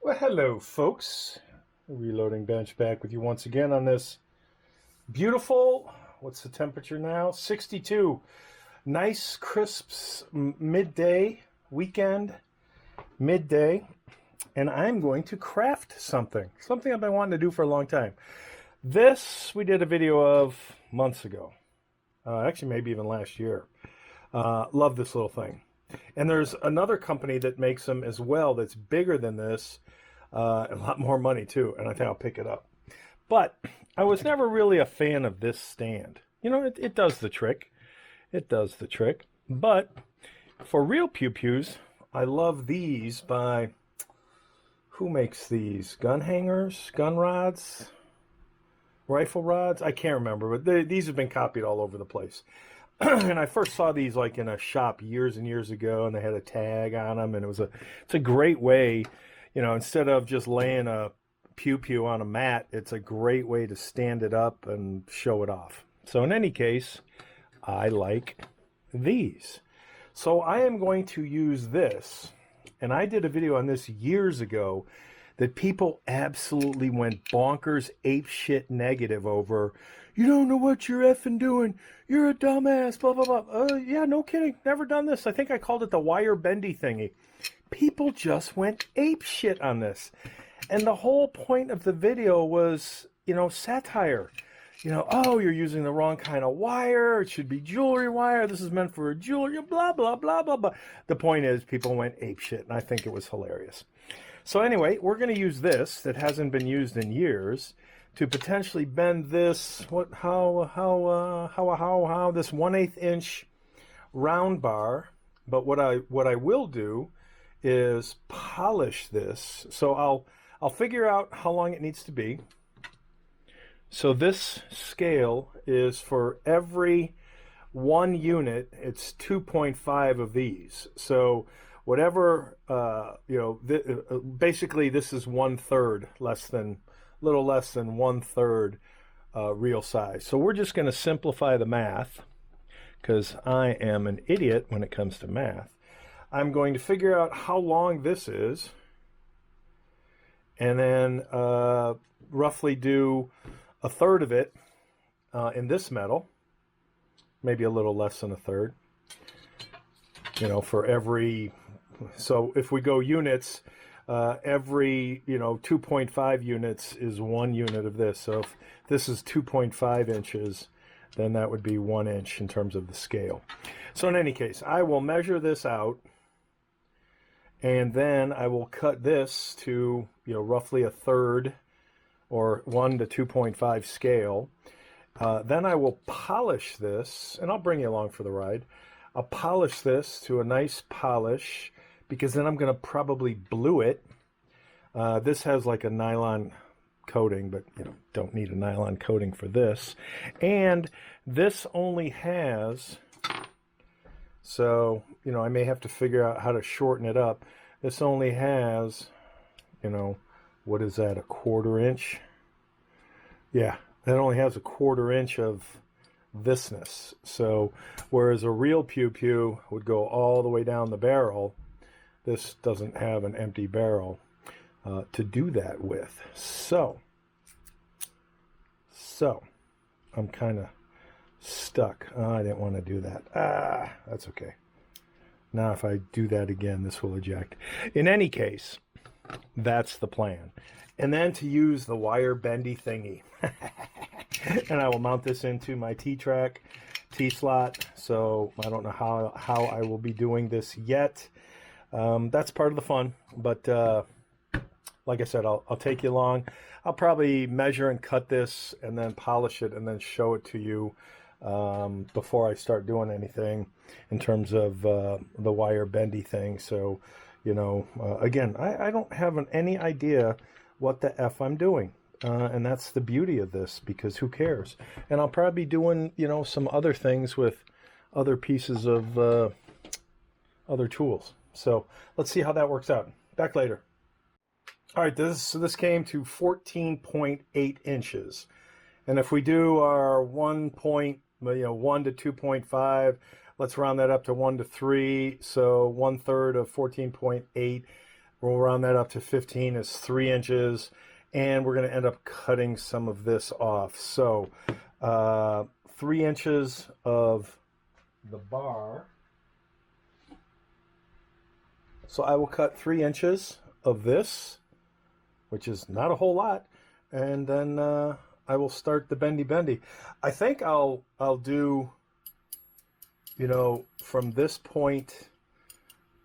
Well, hello, folks. Reloading Bench back with you once again on this beautiful, what's the temperature now? 62. Nice, crisp midday, weekend, midday. And I'm going to craft something I've been wanting to do for a long time. This we did a video of months ago. Actually, maybe even last year. Love this little thing. And there's another company that makes them as well that's bigger than this. A lot more money too, and I think I'll pick it up. But I was never really a fan of this stand. You know, it does the trick. It does the trick. But for real Pew Pews, I love these by, who makes these? Gun hangers? Gun rods? Rifle rods? I can't remember, but these have been copied all over the place. And I first saw these like in a shop years and years ago, and they had a tag on them, and it's a great way, you know, instead of just laying a Pew Pew on a mat, it's a great way to stand it up and show it off. So in any case, I like these. So I am going to use this, and I did a video on this years ago that people absolutely went bonkers, apeshit negative over. You don't know what you're effing doing. You're a dumbass, blah, blah, blah. Yeah, no kidding. Never done this. I think I called it the wire bendy thingy. People just went apeshit on this. And the whole point of the video was, you know, satire. You know, oh, you're using the wrong kind of wire. It should be jewelry wire. This is meant for jewelry, blah, blah, blah, blah, blah. The point is, people went apeshit, and I think it was hilarious. So anyway, we're going to use this that hasn't been used in years to potentially bend this, this 1/8 inch round bar. But what I will do is polish this. So I'll figure out how long it needs to be. So this scale is for every 1 unit, it's 2.5 of these. So whatever, you know, basically this is 1/3, little less than 1/3 real size. So we're just going to simplify the math, because I am an idiot when it comes to math. I'm going to figure out how long this is, and then roughly do 1/3 of it in this metal, maybe a little less than 1/3, you know, for every. So if we go units, every, you know, 2.5 units is 1 unit of this. So if this is 2.5 inches, then that would be 1 inch in terms of the scale. So in any case, I will measure this out, and then I will cut this to, you know, roughly 1/3 or 1 to 2.5 scale. Then I will polish this, and I'll bring you along for the ride. I'll polish this to a nice polish, because then I'm going to probably blue it. This has like a nylon coating, but you know, don't need a nylon coating for this. And this only has, so, you know, I may have to figure out how to shorten it up. This only has, you know, what is that, 1/4 inch? Yeah, that only has 1/4 inch of thisness. So whereas a real Pew Pew would go all the way down the barrel, this doesn't have an empty barrel to do that with. So I'm kind of stuck. Oh, I didn't want to do that. That's okay. Now if I do that again, this will eject. In any case, that's the plan. And then to use the wire bendy thingy. And I will mount this into my T-track, T-slot. So I don't know how I will be doing this yet. That's part of the fun. But like I said, I'll take you along. I'll probably measure and cut this and then polish it and then show it to you before I start doing anything in terms of the wire bendy thing. So, you know, again, I don't have any idea what the F I'm doing. And that's the beauty of this, because who cares? And I'll probably be doing, you know, some other things with other pieces of other tools. So let's see how that works out. Back later. All right, this came to 14.8 inches. And if we do our 1 to 2.5, let's round that up to 1 to 3. So 1/3 of 14.8 We'll round that up to 15 is 3 inches. And we're going to end up cutting some of this off. So 3 inches of the bar. So I will cut 3 inches of this, which is not a whole lot. And then I will start the bendy. I think I'll do, you know, from this point.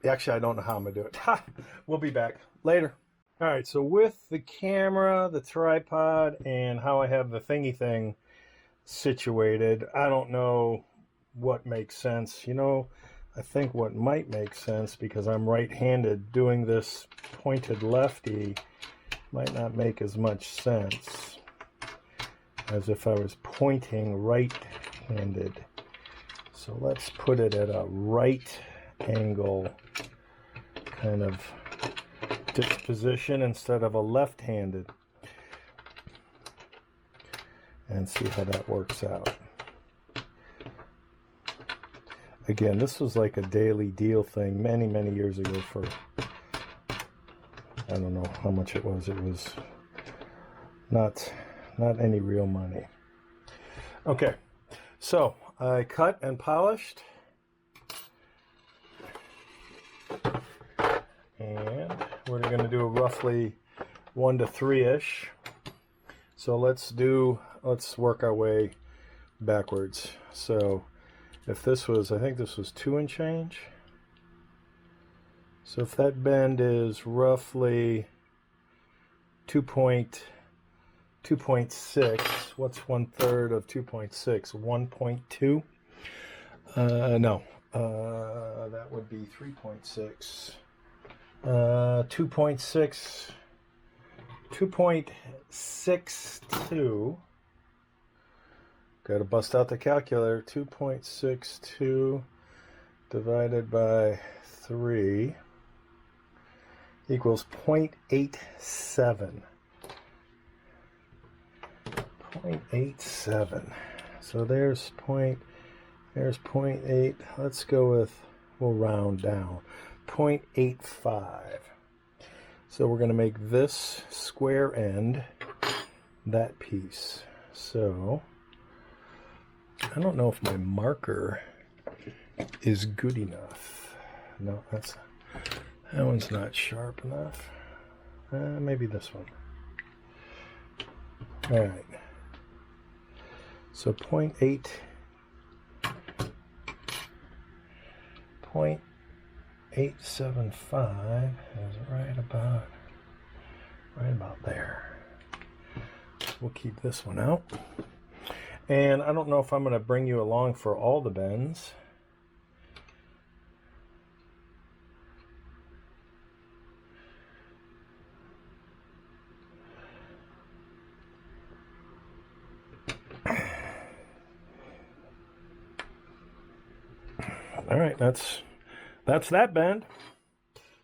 Actually, I don't know how I'm going to do it. We'll be back later. All right, so with the camera, the tripod, and how I have the thingy thing situated, I don't know what makes sense. You know, I think what might make sense, because I'm right-handed, doing this pointed lefty might not make as much sense as if I was pointing right-handed. So let's put it at a right angle kind of disposition instead of a left-handed, and see how that works out. Again, this was like a daily deal thing many years ago for, I don't know how much it was. It was not any real money. Okay, so I cut and polished, and we're going to do a roughly 1 to 3-ish. So let's work our way backwards. So if this was, I think this was 2 and change. So if that bend is roughly 2.6, what's 1/3 of 2.6? 1.2? No, that would be 3.6. 2.62. Got to bust out the calculator. 2.62 divided by 3 equals 0.87. 0.87. So there's 0.8. Let's go with, we'll round down, 0.85. So we're going to make this square end that piece. So I don't know if my marker is good enough. No, that one's not sharp enough. Maybe this one. All right. So 0.875 is right about there. We'll keep this one out. And I don't know if I'm going to bring you along for all the bends. All right, that's that bend.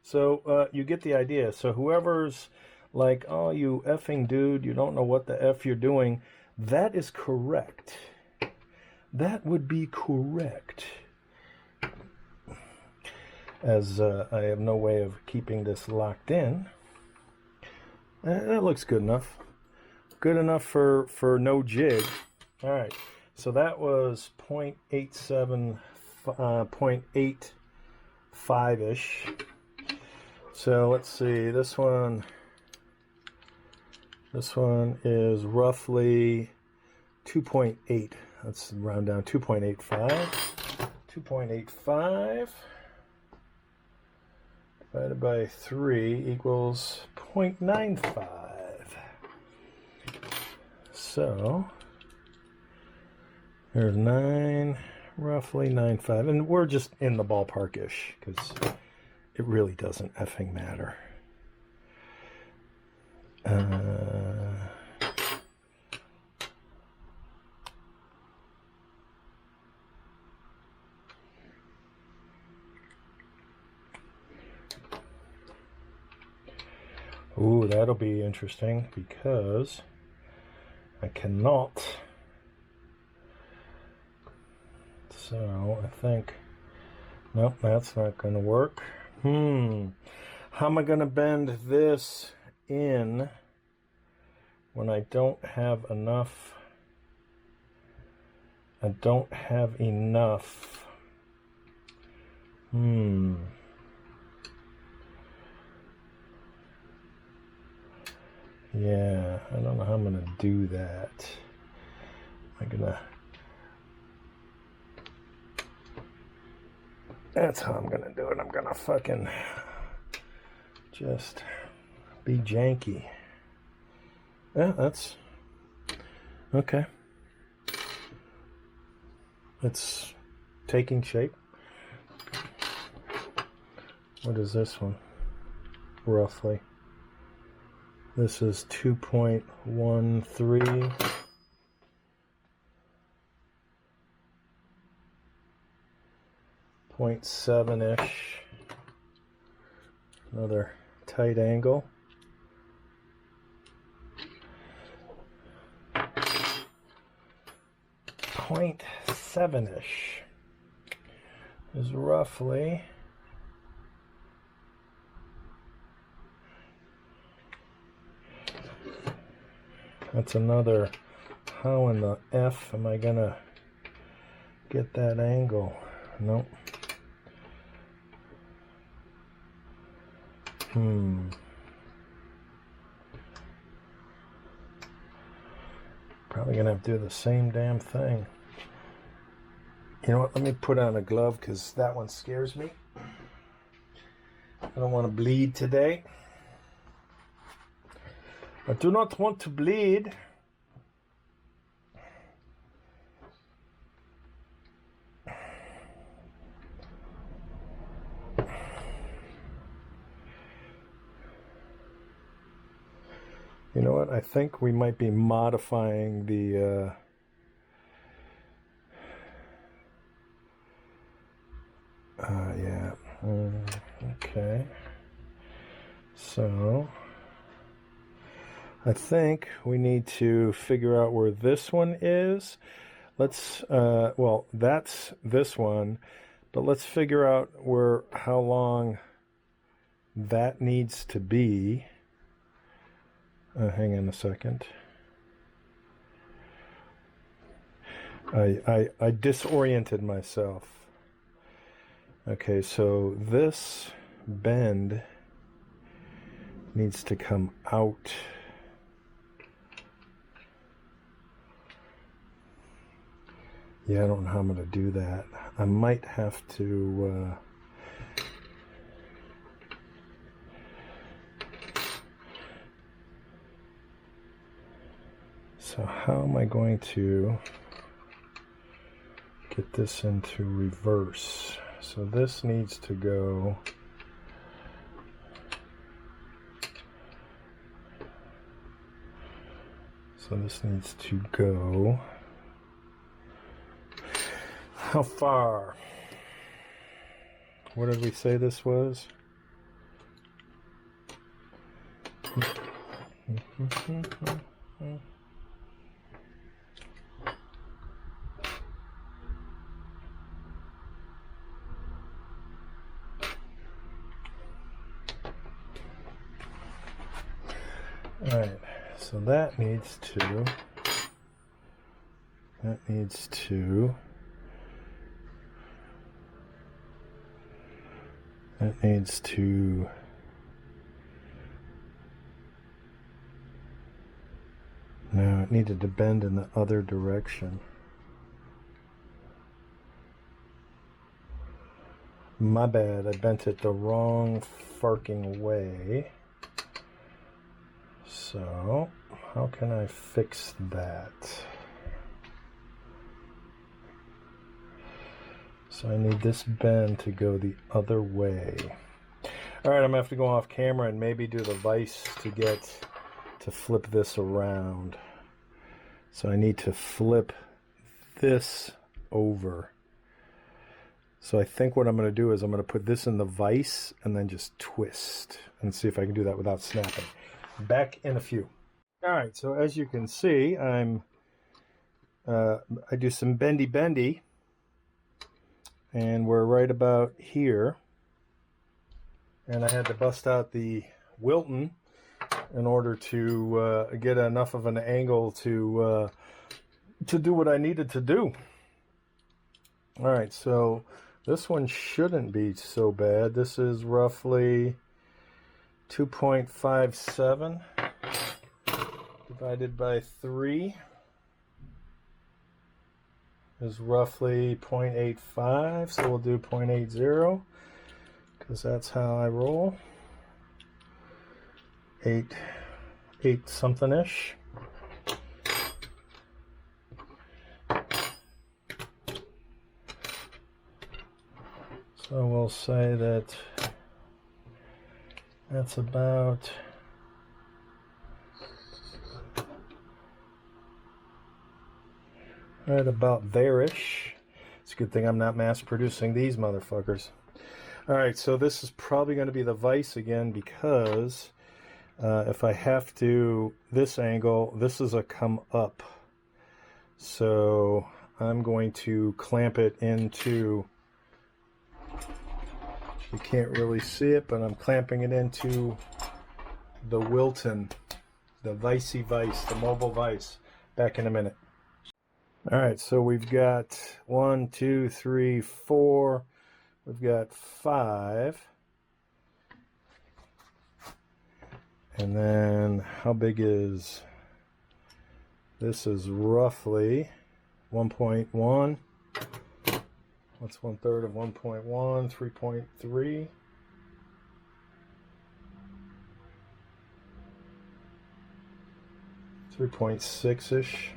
So you get the idea. So whoever's like, oh, you effing dude, you don't know what the F you're doing, that is correct. That would be correct. As I have no way of keeping this locked in. That looks good enough. Good enough for no jig. All right, so that was 0.87, 0.85-ish. So let's see, this one is roughly 2.8. Let's round down, 2.85. 2.85 divided by 3 equals 0.95. So there's 9, roughly 9.5, and we're just in the ballpark-ish because it really doesn't effing matter. Ooh, that'll be interesting because I cannot. So I think, nope, that's not going to work. How am I going to bend this in when I don't have enough? I don't have enough. Yeah, I don't know how I'm gonna do that. I'm gonna... That's how I'm gonna do it. I'm gonna fucking just be janky. Yeah, that's okay. It's taking shape. What is this one? Roughly. This is 2.13. 0.7-ish. Another tight angle. 0.7-ish is roughly that's another. How in the F am I gonna get that angle? Nope. Probably gonna have to do the same damn thing. You know what? Let me put on a glove because that one scares me. I don't want to bleed today. I do not want to bleed. You know what? I think we might be modifying the yeah. Okay. So I think we need to figure out where this one is. Let's well, that's this one, but let's figure out how long that needs to be. Hang on a second. I disoriented myself. Okay, so this bend needs to come out. Yeah, I don't know how I'm going to do that. I might have to... So how am I going to get this into reverse? So this needs to go... So this needs to go... How far? What did we say this was? All right, so that needs to no, it needed to bend in the other direction. My bad, I bent it the wrong fucking way. So, how can I fix that? So I need this bend to go the other way. All right, I'm gonna have to go off camera and maybe do the vise to flip this around. So I need to flip this over. So I think what I'm gonna do is I'm gonna put this in the vise and then just twist and see if I can do that without snapping. Back in a few. All right, so as you can see, I do some bendy, and we're right about here. and I had to bust out the Wilton in order to get enough of an angle to do what I needed to do. All right, so this one shouldn't be so bad. This is roughly 2.57 divided by 3 is roughly 0.85, so we'll do 0.80 because that's how I roll. 8 something-ish. So we'll say that that's about right about there-ish. It's a good thing I'm not mass producing these motherfuckers. All right, so this is probably going to be the vise again because if I have to, this angle, this is a come up. So I'm going to clamp it into, you can't really see it, but I'm clamping it into the Wilton, the vicey vise, the mobile vise. Back in a minute. All right, so we've got 1, 2, 3, 4. We've got 5. And then how big is this? Is roughly 1.1. What's 1/3 of 1.1? 3.3. 3.6-ish.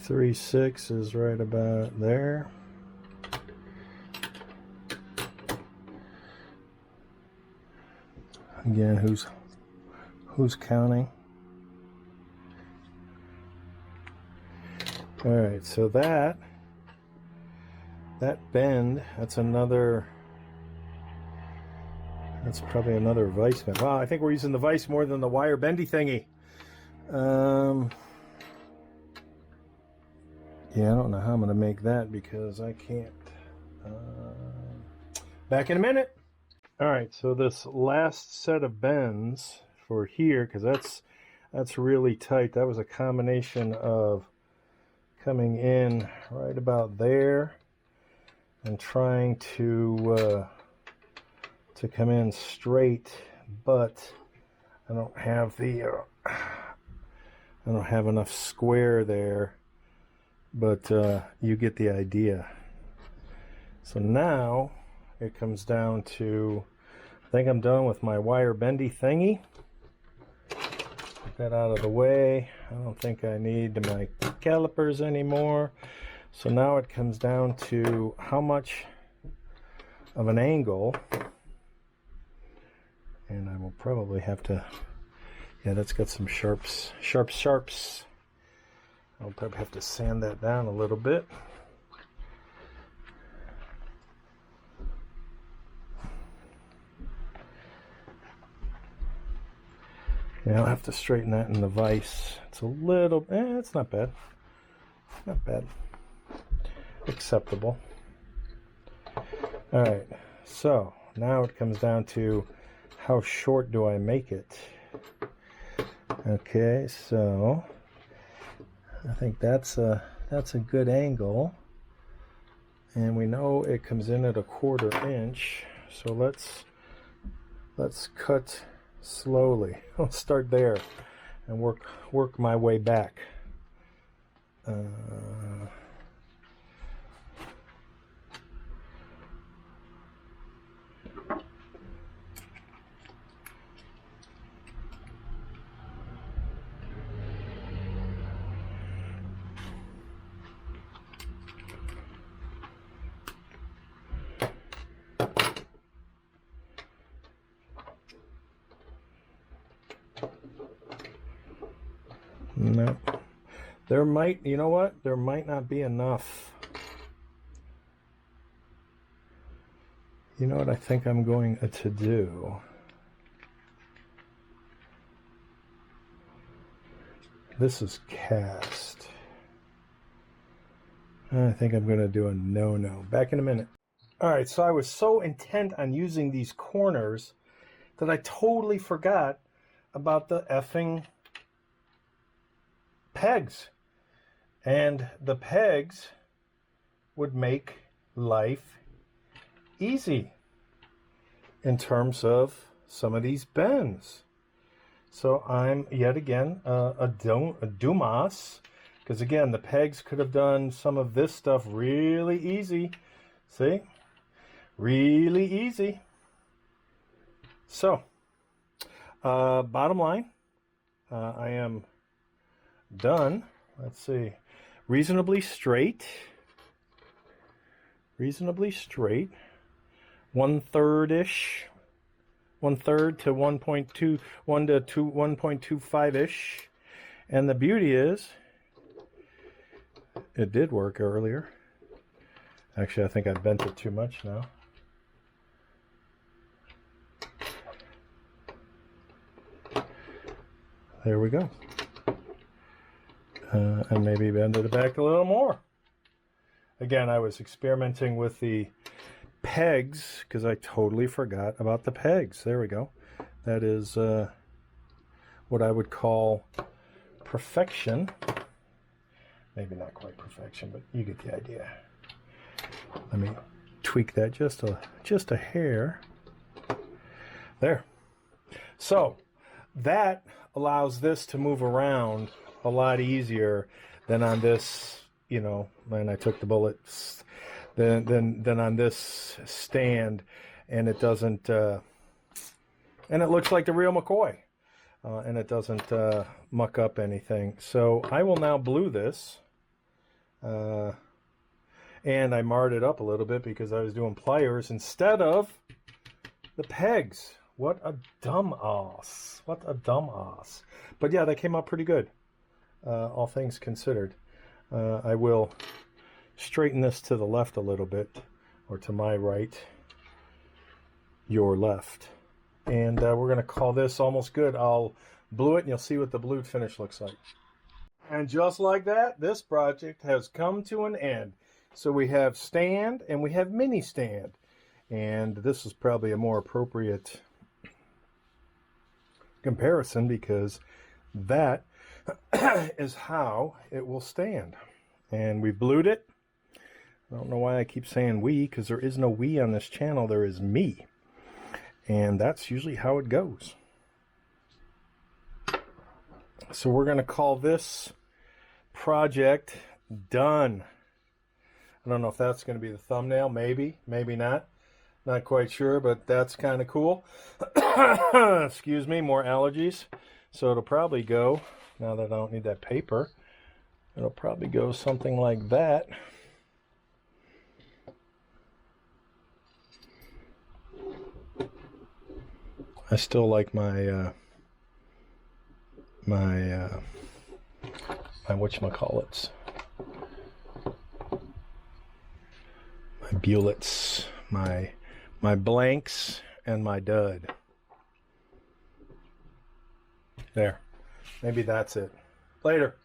3.6 is right about there. Again, who's counting? All right, so that bend, that's probably another vise bend. Wow, I think we're using the vise more than the wire bendy thingy. Yeah, I don't know how I'm going to make that because I can't. Back in a minute. All right, so this last set of bends for here, because that's really tight. That was a combination of coming in right about there and trying to come in straight, but I don't have enough square there. But you get the idea. So now it comes down to, I think I'm done with my wire bendy thingy. Get that out of the way. I don't think I need my calipers anymore. So now it comes down to how much of an angle, and I will probably have to, yeah, that's got some sharps. I'll probably have to sand that down a little bit. Yeah, I'll have to straighten that in the vise. It's a little, it's not bad. Not bad. Acceptable. All right, so now it comes down to how short do I make it? Okay, so I think that's a good angle, and we know it comes in at 1/4 inch. So let's cut slowly. I'll start there and work my way back. No, there might, you know what? There might not be enough. You know what I think I'm going to do? This is cast. I think I'm going to do a no-no. Back in a minute. All right, so I was so intent on using these corners that I totally forgot about the effing pegs. And the pegs would make life easy in terms of some of these bends. So I'm yet again a Dumas, because again the pegs could have done some of this stuff really easy. See, really easy. So bottom line, I am done. Let's see, reasonably straight, 1/3-ish, 1/3 to 1.2, 1 to 2, 1.25-ish. And the beauty is, it did work earlier. Actually, I think I bent it too much now. There we go. And maybe bended it back a little more. Again, I was experimenting with the pegs because I totally forgot about the pegs. There we go. That is what I would call perfection. Maybe not quite perfection, but you get the idea. Let me tweak that just a hair. There. So that allows this to move around a lot easier than on this, you know, when I took the bullets, than on this stand, and it doesn't, and it looks like the real McCoy, and it doesn't muck up anything. So I will now blue this, and I marred it up a little bit because I was doing pliers instead of the pegs. What a dumb ass. What a dumb ass. But yeah, that came out pretty good, all things considered. I will straighten this to the left a little bit, or to my right, your left. And we're going to call this almost good. I'll blue it and you'll see what the blued finish looks like. And just like that, this project has come to an end. So we have stand and we have mini stand. And this is probably a more appropriate comparison because that is how it will stand. And we blued it. I don't know why I keep saying we, because there is no we on this channel. There is me. And that's usually how it goes. So we're going to call this project done. I don't know if that's going to be the thumbnail. Maybe, maybe not. Not quite sure, but that's kind of cool. Excuse me, more allergies. So it'll probably go, now that I don't need that paper, it'll probably go something like that. I still like my my whatchamacallits, my bullets, my blanks, and my dud. There. Maybe that's it. Later.